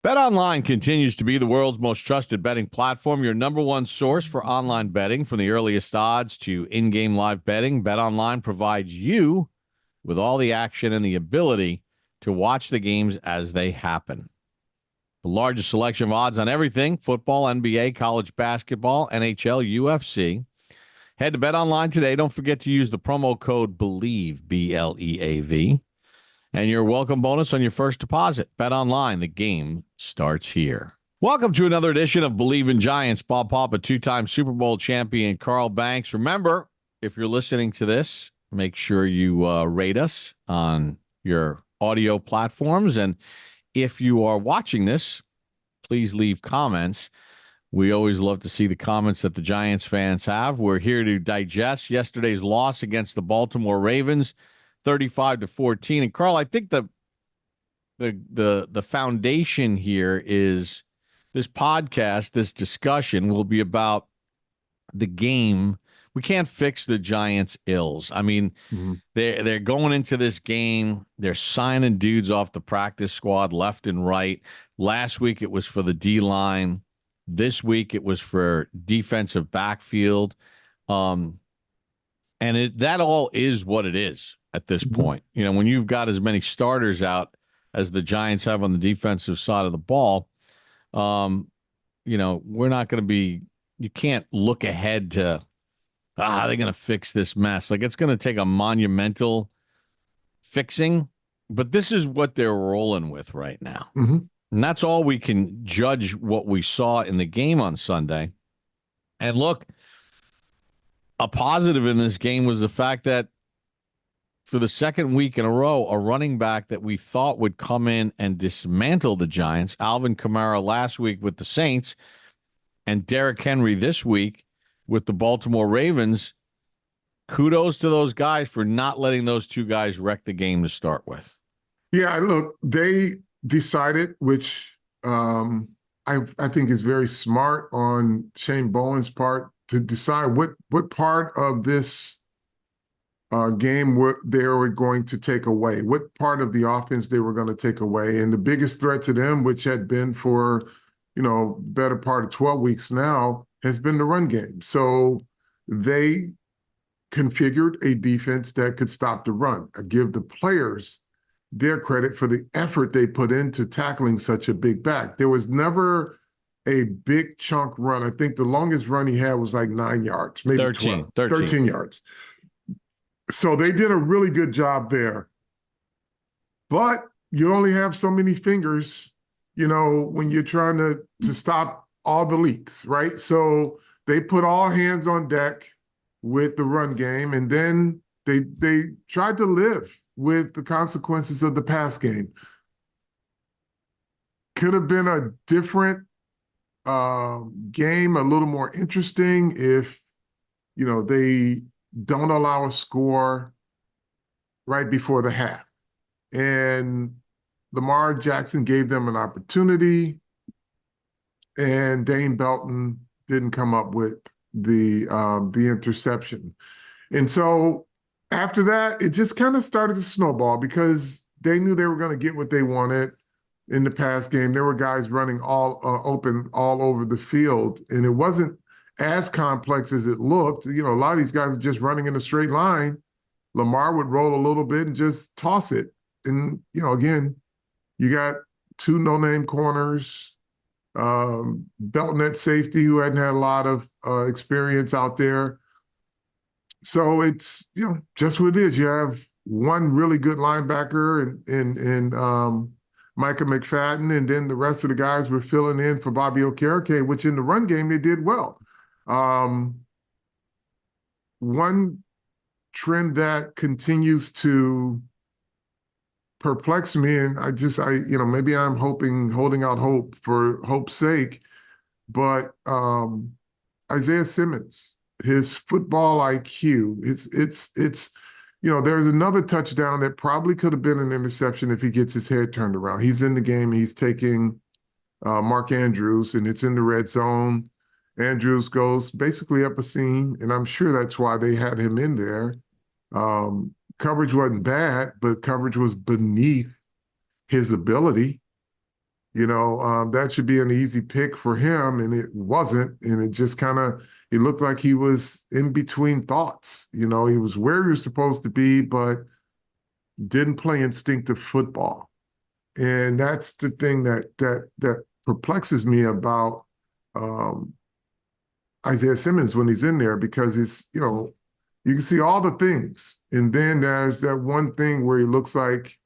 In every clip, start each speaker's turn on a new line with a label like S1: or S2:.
S1: BetOnline continues to be the world's most trusted betting platform, your number one source for online betting. From the earliest odds to in-game live betting, BetOnline provides you with all the action and the ability to watch the games as they happen. The largest selection of odds on everything: football, NBA, college basketball, NHL, UFC. Head to BetOnline today. Don't forget to use the promo code BELIEVE, BLEAV. And your welcome bonus on your first deposit. Bet online. The game starts here. Welcome to another edition of Believe in Giants. Bob Papa, two-time Super Bowl champion Carl Banks. Remember, if you're listening to this, make sure you rate us on your audio platforms. And if you are watching this, please leave comments. We always love to see the comments that the Giants fans have. We're here to digest yesterday's loss against the Baltimore Ravens, 35-14. And Carl, I think the foundation here is this podcast, this discussion will be about the game. We can't fix the Giants' ills. I mean, they're going into this game, they're signing dudes off the practice squad left and right. Last week it was for the D-line. This week it was for defensive backfield. And that all is what it is at this point. You know, when you've got as many starters out as the Giants have on the defensive side of the ball, you know, we're not going to be, you can't look ahead to, they're going to fix this mess. Like, it's going to take a monumental fixing, but this is what they're rolling with right now. And that's all we can judge what we saw in the game on Sunday. And look, a positive in this game was the fact that for the second week in a row, a running back that we thought would come in and dismantle the Giants, Alvin Kamara last week with the Saints, and Derrick Henry this week with the Baltimore Ravens. Kudos to those guys for not letting those two guys wreck the game to start with.
S2: Yeah, look, they decided, which I think is very smart on Shane Bowen's part, to decide what part of this game they were going to take away, what part of the offense they were going to take away. And the biggest threat to them, which had been for, better part of 12 weeks now, has been the run game. So they configured a defense that could stop the run. I give the players their credit for the effort they put into tackling such a big back. There was never a big chunk run. I think the longest run he had was like 9 yards, maybe 13 yards. So they did a really good job there. But you only have so many fingers, when you're trying to stop all the leaks, right? So they put all hands on deck with the run game, and then they tried to live with the consequences of the pass game. Could have been a different game, a little more interesting if, they don't allow a score right before the half. And Lamar Jackson gave them an opportunity, and Dane Belton didn't come up with the interception. And so after that, it just kind of started to snowball because they knew they were going to get what they wanted in the pass game. There were guys running all open all over the field, and it wasn't as complex as it looked. A lot of these guys were just running in a straight line. Lamar would roll a little bit and just toss it. And, again, you got two no-name corners, Belton at safety, who hadn't had a lot of experience out there. So it's, just what it is. You have one really good linebacker and Micah McFadden, and then the rest of the guys were filling in for Bobby Okereke, which in the run game they did well. One trend that continues to perplex me, and maybe I'm holding out hope for hope's sake, but Isaiah Simmons, his football IQ, it's there's another touchdown that probably could have been an interception if he gets his head turned around. He's in the game. He's taking Mark Andrews, and it's in the red zone. Andrews goes basically up a seam, and I'm sure that's why they had him in there. Coverage wasn't bad, but coverage was beneath his ability. That should be an easy pick for him, and it wasn't. And it just it looked like he was in between thoughts. He was where he was supposed to be, but didn't play instinctive football. And that's the thing that perplexes me about um, Isaiah Simmons when he's in there, because you can see all the things, and then there's that one thing where he looks like,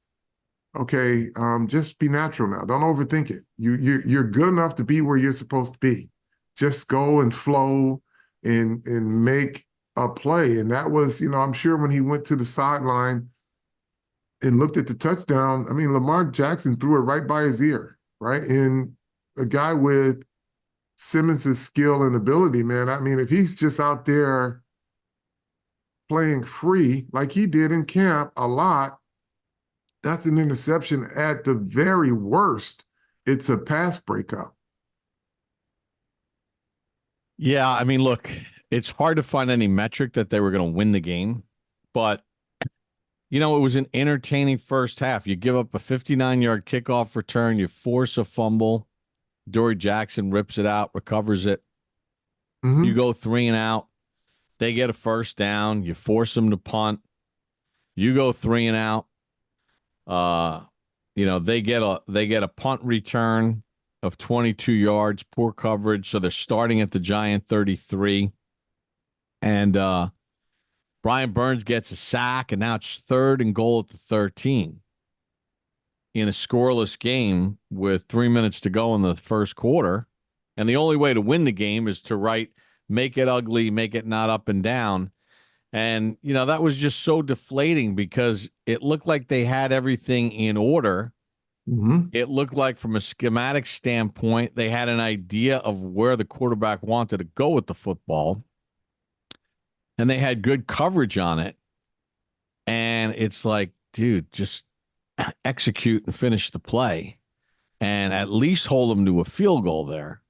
S2: okay, just be natural now. Don't overthink it. You're good enough to be where you're supposed to be. Just go and flow and make a play. And that was, I'm sure when he went to the sideline and looked at the touchdown, I mean, Lamar Jackson threw it right by his ear, right? And a guy with Simmons' skill and ability, man, I mean, if he's just out there playing free like he did in camp a lot, that's an interception at the very worst. It's a pass breakup.
S1: Yeah, I mean, look, it's hard to find any metric that they were going to win the game, but it was an entertaining first half. You give up a 59-yard kickoff return, you force a fumble. Dory Jackson rips it out, recovers it.
S2: Mm-hmm.
S1: You go 3 and out. They get a first down. You force them to punt. You go 3 and out. They get a punt return of 22 yards, poor coverage. So they're starting at the Giant 33. And Brian Burns gets a sack, and now it's 3rd and goal at the 13 in a scoreless game with 3 minutes to go in the first quarter. And the only way to win the game is to make it ugly, make it not up and down. And, that was just so deflating because it looked like they had everything in order.
S2: Mm-hmm.
S1: It looked like from a schematic standpoint, they had an idea of where the quarterback wanted to go with the football. And they had good coverage on it. And it's like, dude, just execute and finish the play and at least hold them to a field goal there.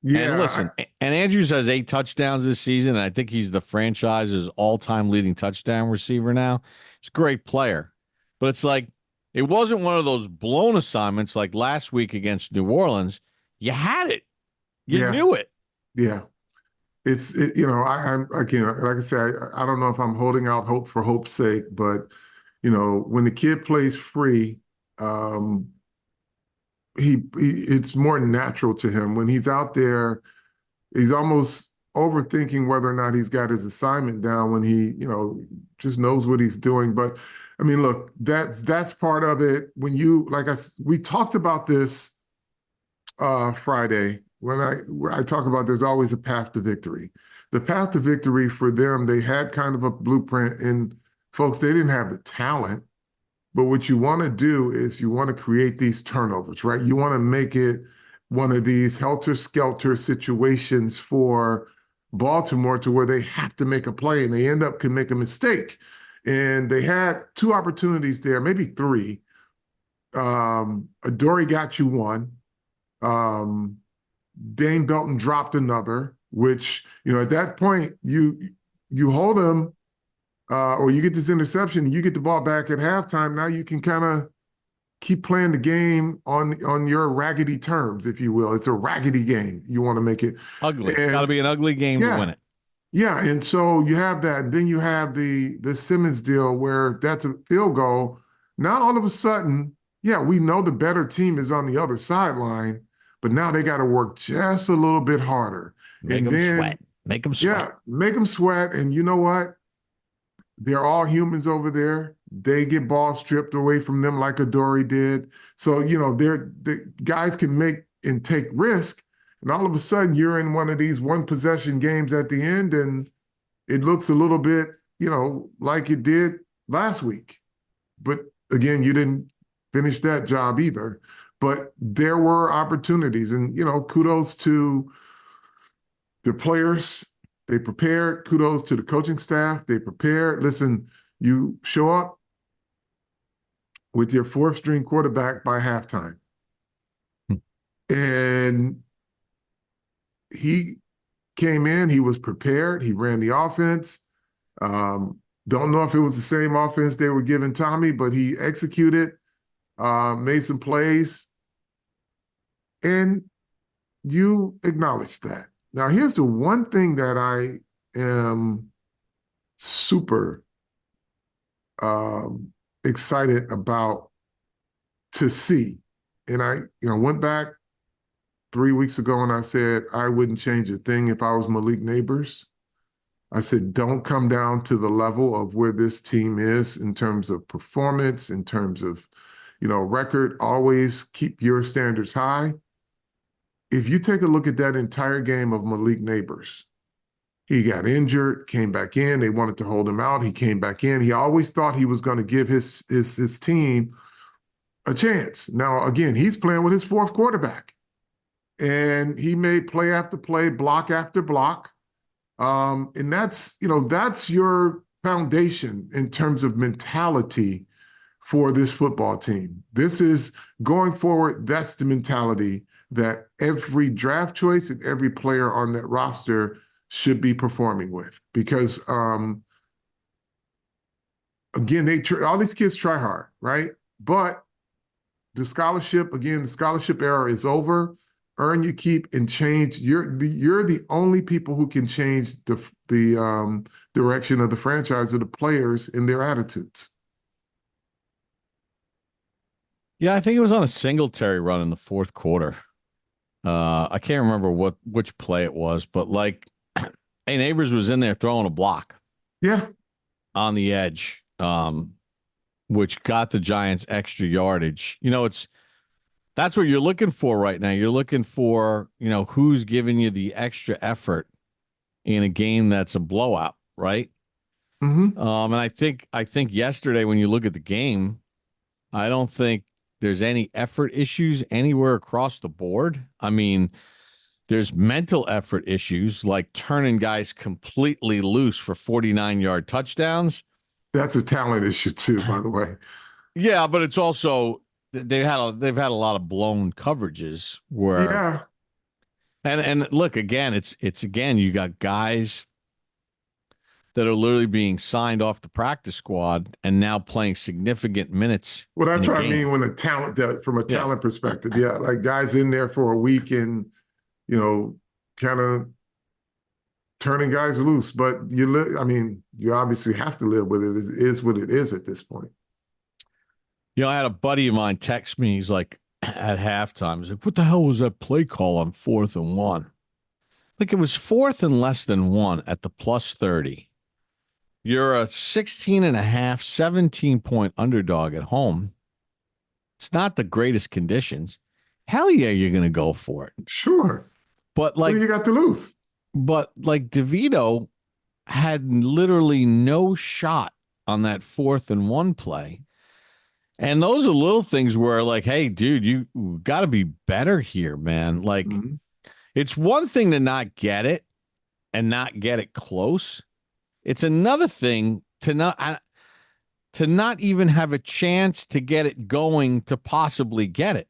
S2: Yeah.
S1: And listen, and Andrews has 8 touchdowns this season, and I think he's the franchise's all-time leading touchdown receiver now. He's a great player. But it's like, it wasn't one of those blown assignments like last week against New Orleans. You had it. You knew it.
S2: Yeah. I'm again, like I said, I don't know if I'm holding out hope for hope's sake, but when the kid plays free, it's more natural to him. When he's out there, he's almost overthinking whether or not he's got his assignment down when he, just knows what he's doing. But I mean, look, that's part of it. When we talked about this Friday, when I talk about there's always a path to victory. The path to victory for them, they had kind of a blueprint, and folks, they didn't have the talent. But what you want to do is you want to create these turnovers, right? You want to make it one of these helter-skelter situations for Baltimore to where they have to make a play and they can make a mistake. And they had 2 opportunities there, maybe 3. Adoree got you one. Dane Belton dropped another, which, at that point, you hold him, or you get this interception, you get the ball back at halftime. Now you can kind of keep playing the game on your raggedy terms, if you will. It's a raggedy game. You want to make it
S1: ugly. It's got to be an ugly game to win it.
S2: Yeah, and so you have that, and then you have the Simmons deal where that's a field goal. Now all of a sudden, we know the better team is on the other sideline, but now they got to work just a little bit harder.
S1: Make them sweat. Make them sweat.
S2: Yeah, make them sweat. And you know what? They're all humans over there. They get ball stripped away from them like Adoree did. So, the guys can make and take risk. And all of a sudden, you're in one of these one-possession games at the end, and it looks a little bit, like it did last week. But again, you didn't finish that job either. But there were opportunities, and, kudos to the players. They prepared. Kudos to the coaching staff. They prepared. Listen, you show up with your 4th-string quarterback by halftime. And he came in. He was prepared. He ran the offense. Don't know if it was the same offense they were giving Tommy, but he executed, made some plays. And you acknowledge that. Now, here's the one thing that I am super excited about to see. And I, went back 3 weeks ago and I said I wouldn't change a thing if I was Malik Nabers. I said, don't come down to the level of where this team is in terms of performance, in terms of, record. Always keep your standards high. If you take a look at that entire game of Malik Nabers, he got injured, came back in. They wanted to hold him out. He came back in. He always thought he was going to give his team a chance. Now, again, he's playing with his fourth quarterback, and he made play after play, block after block. And that's your foundation in terms of mentality for this football team. This is going forward. That's the mentality that every draft choice and every player on that roster should be performing with. Because again, all these kids try hard, right? But the scholarship era is over. Earn your keep and change. You're the only people who can change the direction of the franchise, of the players and their attitudes.
S1: Yeah, I think it was on a Singletary run in the fourth quarter. I can't remember which play it was, but hey, Nabers was in there throwing a block.
S2: Yeah.
S1: On the edge, which got the Giants extra yardage. That's what you're looking for right now. You're looking for, who's giving you the extra effort in a game that's a blowout, right?
S2: Mm-hmm.
S1: And I think yesterday when you look at the game, I don't think there's any effort issues anywhere across the board. I mean, there's mental effort issues like turning guys completely loose for 49-yard touchdowns.
S2: That's a talent issue too, by the way.
S1: Yeah, but it's also they've had a lot of blown coverages where
S2: yeah.
S1: And look, again, it's again, you got guys that are literally being signed off the practice squad and now playing significant minutes.
S2: Well, that's what I mean from a talent perspective. Yeah, like guys in there for a week and, kind of turning guys loose. But you obviously have to live with it. It is what it is at this point.
S1: I had a buddy of mine text me. He's like, at halftime, he's like, what the hell was that play call on 4th and 1? Like, it was 4th and less than 1 at the plus 30. You're a 16.5, 17-point underdog at home. It's not the greatest conditions. Hell yeah, you're going to go for it.
S2: Sure.
S1: But
S2: what do you got to lose?
S1: But DeVito had literally no shot on that 4th and 1 play. And those are little things where hey, dude, you got to be better here, man. It's one thing to not get it and not get it close. It's another thing to not even have a chance to get it going to possibly get it.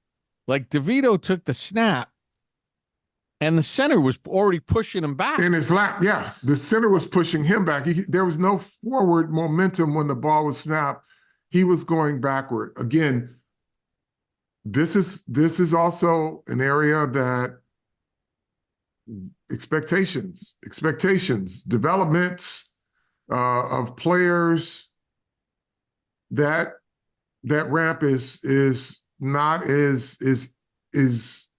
S1: DeVito took the snap and the center was already pushing him back.
S2: In his lap, yeah. The center was pushing him back. There was no forward momentum when the ball was snapped. He was going backward. Again, this is also an area that expectations, developments of players, that ramp is not as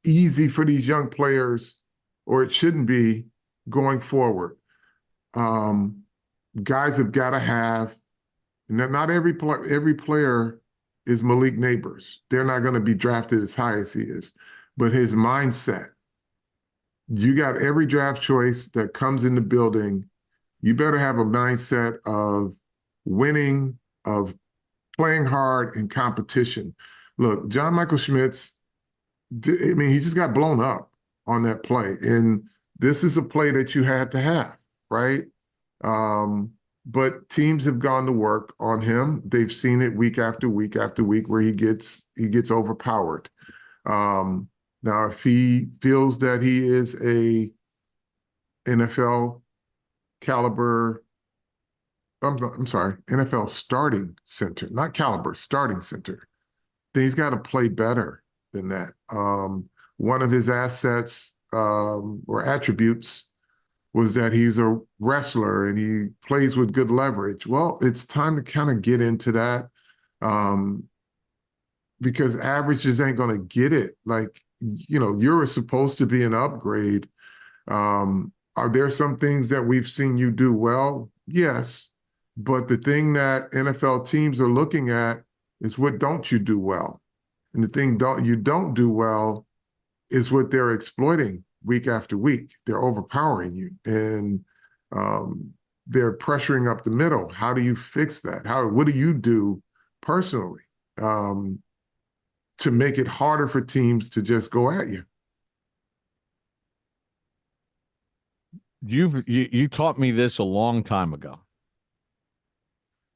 S2: easy for these young players, or it shouldn't be going forward. Guys have got to have. Not every player is Malik Nabers. They're not going to be drafted as high as he is. But his mindset, you got every draft choice that comes in the building. You better have a mindset of winning, of playing hard in competition. Look, John Michael Schmitz, he just got blown up on that play. And this is a play that you had to have, right? But teams have gone to work on him. They've seen it week after week after week where he gets overpowered. Now, if he feels that he is a NFL caliber, I'm sorry, NFL starting center, not caliber, starting center, then he's got to play better than that. one of his assets or attributes was that he's a wrestler and he plays with good leverage. Well, it's time to kind of get into that um, because averages ain't going to get it. Like, you're supposed to be an upgrade. Are there some things that we've seen you do well? Yes. But the thing that NFL teams are looking at is what don't you do well? And the thing you don't do well is what they're exploiting week after week. They're overpowering you and they're pressuring up the middle. How do you fix that? What do you do personally to make it harder for teams to just go at you?
S1: You taught me this a long time ago.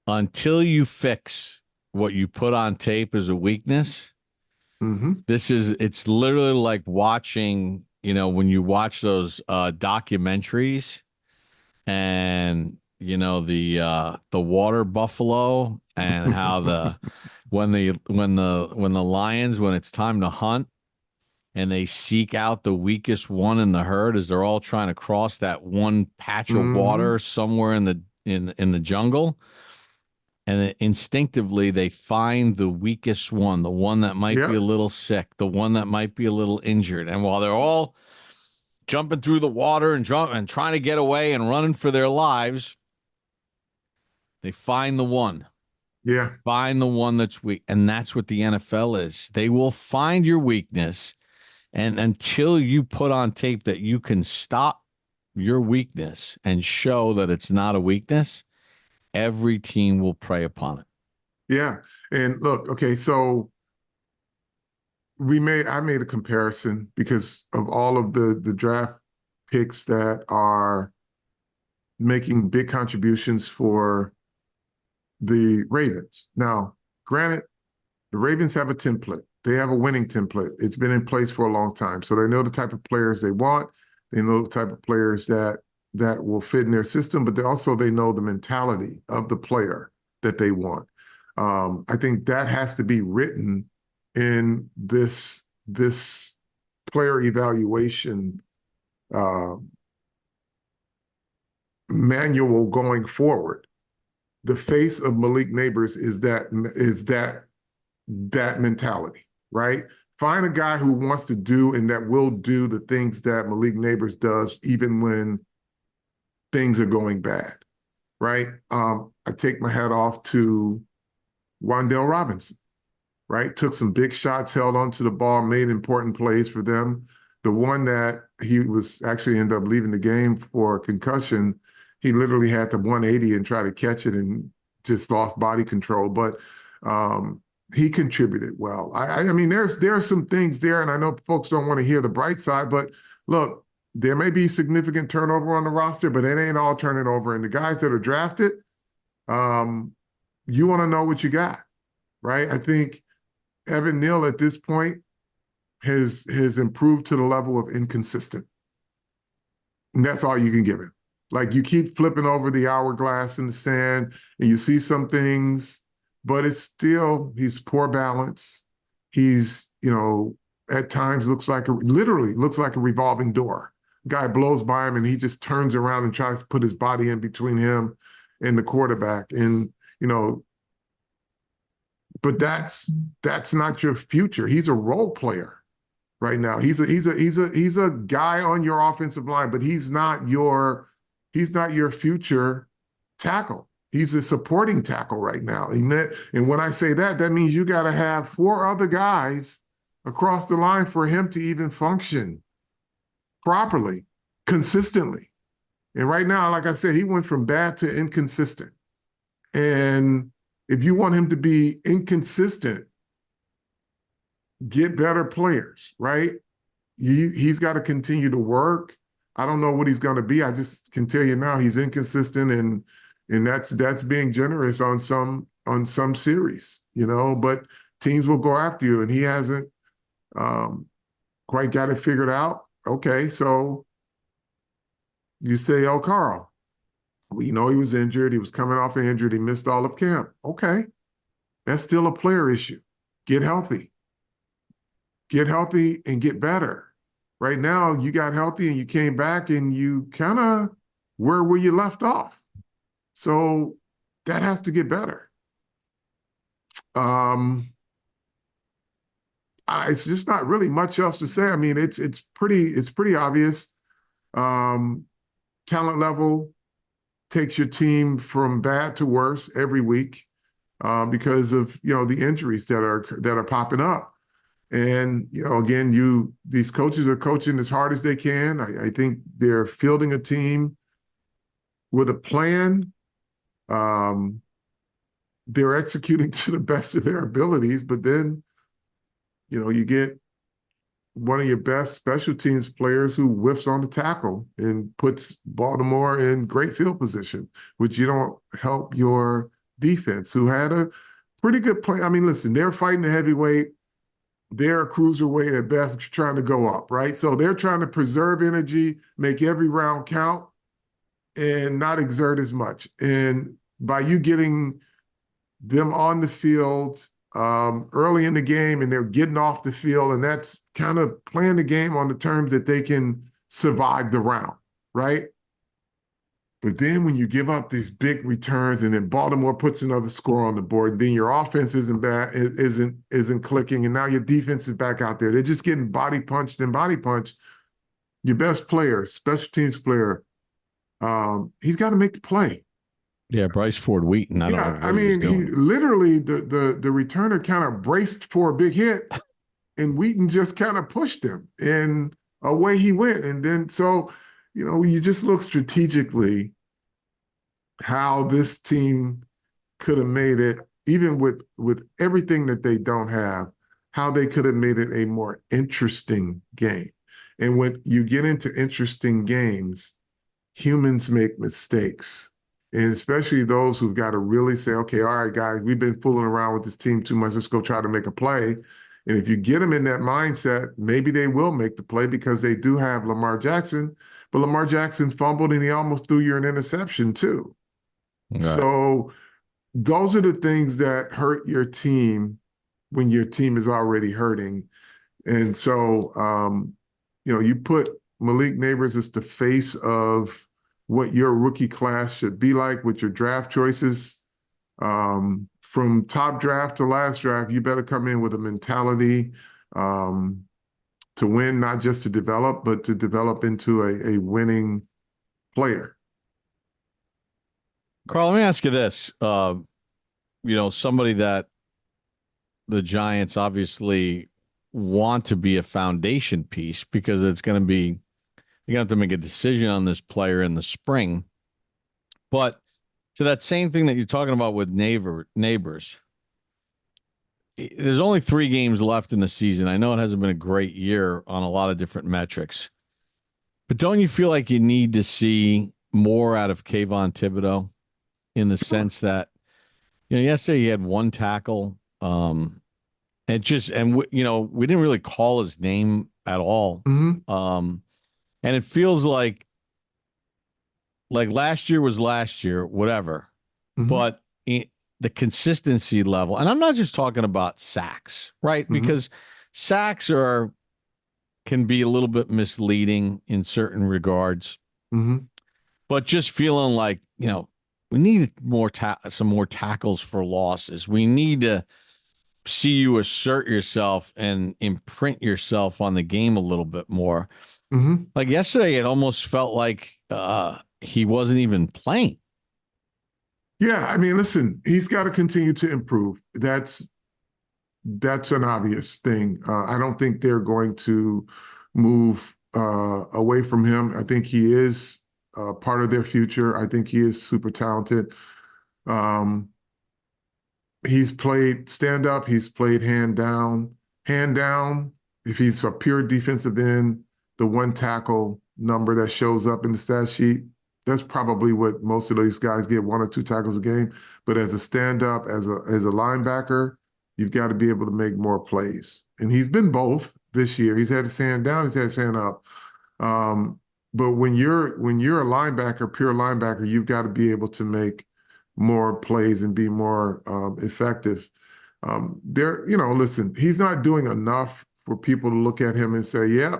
S1: Until you fix what you put on tape as a weakness, it's literally like watching, when you watch those documentaries and the water buffalo and how when the lions, when it's time to hunt and they seek out the weakest one in the herd as they're all trying to cross that one patch of water somewhere in the jungle. And instinctively, they find the weakest one, the one that might be a little sick, the one that might be a little injured. And while they're all jumping through the water and trying to get away and running for their lives, they find the one.
S2: Yeah.
S1: Find the one that's weak. And that's what the NFL is. They will find your weakness. And until you put on tape that you can stop your weakness and show that it's not a weakness, every team will prey upon it.
S2: Yeah. And look, okay, so I made a comparison because of all of the draft picks that are making big contributions for the Ravens. Now, granted, the Ravens have a template. They have a winning template. It's been in place for a long time. So they know the type of players they want. They know the type of players that will fit in their system, but they know the mentality of the player that they want. I think that has to be written in this player evaluation manual going forward. The face of Malik Nabers is that mentality, right? Find a guy who wants to do and that will do the things that Malik Nabers does, even when things are going bad, right? I take my hat off to Wan'Dale Robinson, right? Took some big shots, held onto the ball, made important plays for them. The one that he was actually ended up leaving the game for concussion, he literally had to 180 and try to catch it and just lost body control. But he contributed well. I mean, there are some things there, and I know folks don't want to hear the bright side, but look, there may be significant turnover on the roster, but it ain't all turning over. And the guys that are drafted, you want to know what you got, right? I think Evan Neal at this point has improved to the level of inconsistent. And that's all you can give him. Like, you keep flipping over the hourglass in the sand and you see some things, but he's poor balance. He's, at times literally looks like a revolving door. Guy blows by him and he just turns around and tries to put his body in between him and the quarterback. And, but that's not your future. He's a role player right now. He's a guy on your offensive line, but he's not your future tackle. He's a supporting tackle right now. And when I say that means you got to have 4 other guys across the line for him to even function properly, consistently. And right now, like I said, he went from bad to inconsistent. And if you want him to be inconsistent, get better players, right? He's got to continue to work. I don't know what he's going to be. I just can tell you now he's inconsistent, and that's being generous on some series, but teams will go after you, and he hasn't quite got it figured out. Okay, so you say, oh, Carl, well, he was injured. He was coming off an injury. He missed all of camp. Okay, that's still a player issue. Get healthy. get healthy and get better. Right now, you got healthy and you came back and you kind of where you left off. So that has to get better. Um, it's just not really much else to say. I mean, it's pretty obvious. Um, Talent level takes your team from bad to worse every week because of the injuries that are popping up. And again, these coaches are coaching as hard as they can. I think they're fielding a team with a plan. Um, they're executing to the best of their abilities, but then you get one of your best special teams players who whiffs on the tackle and puts Baltimore in great field position, which you don't help your defense, who had a pretty good play. I mean, listen, they're fighting a heavyweight. They're a cruiserweight at best, trying to go up, right? So they're trying to preserve energy, make every round count, and not exert as much. And by you getting them on the field early in the game and they're getting off the field, and that's kind of playing the game on the terms that they can survive the round, right? But then when you give up these big returns and then Baltimore puts another score on the board, then your offense isn't clicking, and now your defense is back out there. They're just getting body punched and body punched. Your best player, special teams player, he's got to make the play.
S1: Yeah, Bryce Ford Wheaton. I don't know
S2: Yeah,
S1: what
S2: I
S1: he was
S2: mean, he
S1: doing.
S2: literally the returner kind of braced for a big hit, and Wheaton just kind of pushed him, and away he went. And then so, you just look strategically how this team could have made it, even with everything that they don't have, how they could have made it a more interesting game. And when you get into interesting games, humans make mistakes. And especially those who've got to really say, okay, all right, guys, we've been fooling around with this team too much. Let's go try to make a play. And if you get them in that mindset, maybe they will make the play because they do have Lamar Jackson. But Lamar Jackson fumbled and he almost threw you an interception too.
S1: Right.
S2: So those are the things that hurt your team when your team is already hurting. And so, you put Malik Nabers as the face of what your rookie class should be like with your draft choices. From top draft to last draft, you better come in with a mentality to win, not just to develop, but to develop into a winning player.
S1: Carl, let me ask you this. Somebody that the Giants obviously want to be a foundation piece because it's going to be, you're going to have to make a decision on this player in the spring. But to that same thing that you're talking about with Neighbors, there's only 3 games left in the season. I know it hasn't been a great year on a lot of different metrics, but don't you feel like you need to see more out of Kayvon Thibodeau in the sense that, yesterday he had 1 tackle, we didn't really call his name at all.
S2: Mm-hmm.
S1: And it feels like last year was last year, whatever.
S2: Mm-hmm.
S1: But the consistency level, and I'm not just talking about sacks, right?
S2: Mm-hmm.
S1: Because sacks can be a little bit misleading in certain regards.
S2: Mm-hmm.
S1: But just feeling like, we need some more tackles for losses. We need to see you assert yourself and imprint yourself on the game a little bit more.
S2: Mm-hmm.
S1: Like yesterday, it almost felt like he wasn't even playing.
S2: Yeah, I mean, listen, he's got to continue to improve. That's an obvious thing. I don't think they're going to move away from him. I think he is part of their future. I think he is super talented. Um, he's played stand up. He's played hand down. Hand down, if he's a pure defensive end, the 1 tackle number that shows up in the stat sheet, that's probably what most of these guys get, 1 or 2 tackles a game. But as a stand up, as a linebacker, you've got to be able to make more plays. And he's been both this year. He's had his hand down, he's had his hand up. But when you're a linebacker, pure linebacker, you've got to be able to make more plays and be more effective. Listen, he's not doing enough for people to look at him and say, "Yeah,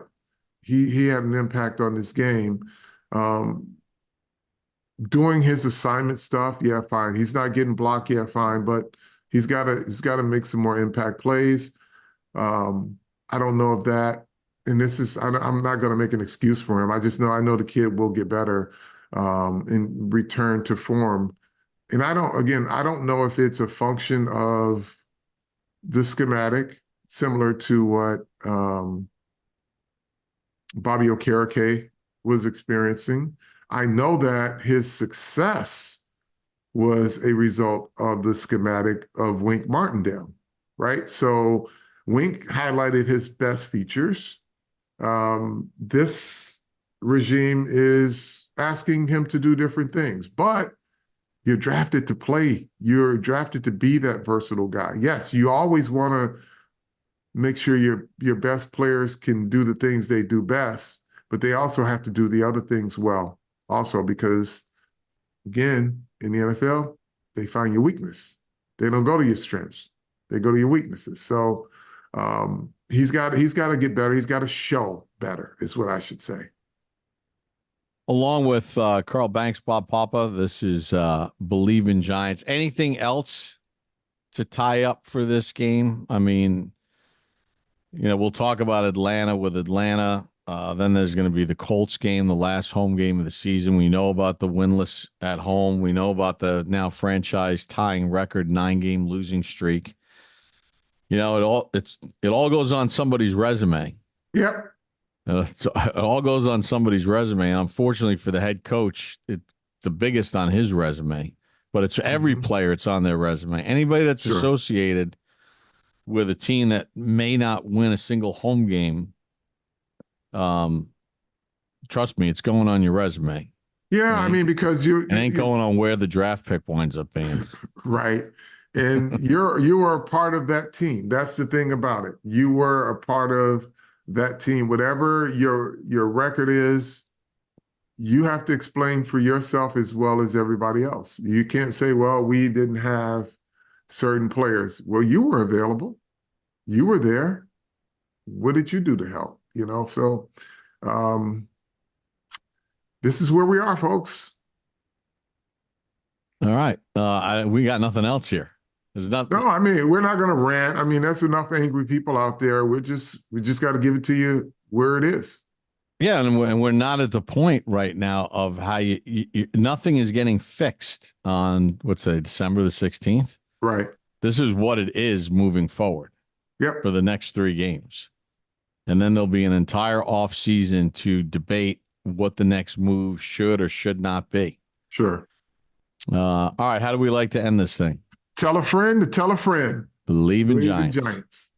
S2: he had an impact on this game." Um, Doing his assignment stuff, yeah, fine. He's not getting blocked, yeah, fine. But he's got to make some more impact plays. Um, I don't know if that, and this is, I'm not going to make an excuse for him. I know the kid will get better and return to form. And I don't know if it's a function of the schematic, similar to what Bobby Okereke was experiencing. I know that his success was a result of the schematic of Wink Martindale, right? So Wink highlighted his best features. This regime is asking him to do different things, but you're drafted to play. You're drafted to be that versatile guy. Yes, you always want to make sure your best players can do the things they do best, but they also have to do the other things well also because again, in the NFL, they find your weakness. They don't go to your strengths. They go to your weaknesses. So he's got to get better. He's got to show better, is what I should say.
S1: Along with Carl Banks, Bob Papa, this is Believe in Giants. Anything else to tie up for this game? I mean, we'll talk about Atlanta with Atlanta. Then there's going to be the Colts game, the last home game of the season. We know about the winless at home. We know about the now franchise tying record 9-game losing streak. It all goes on somebody's resume.
S2: Yep.
S1: So it all goes on somebody's resume. And unfortunately for the head coach, it's the biggest on his resume. But it's every player, it's on their resume. Anybody that's associated with a team that may not win a single home game, trust me, it's going on your resume.
S2: Yeah, I mean, because
S1: it ain't going on where the draft pick winds up being.
S2: Right. And you were a part of that team. That's the thing about it. You were a part of that team. Whatever your record is, you have to explain for yourself as well as everybody else. You can't say, well, we didn't have certain players. Well, you were available. You were there. What did you do to help? So this is where we are, folks.
S1: All right. We got nothing else here. There's nothing.
S2: No, I mean, we're not going to rant. I mean, that's enough angry people out there. We just got to give it to you where it is.
S1: Yeah, and we're not at the point right now of how nothing is getting fixed on December the 16th.
S2: Right.
S1: This is what it is moving forward.
S2: Yep.
S1: For the next 3 games. And then there'll be an entire offseason to debate what the next move should or should not be.
S2: Sure.
S1: All right. How do we like to end this thing?
S2: Tell a friend to tell a friend.
S1: Believe in Giants.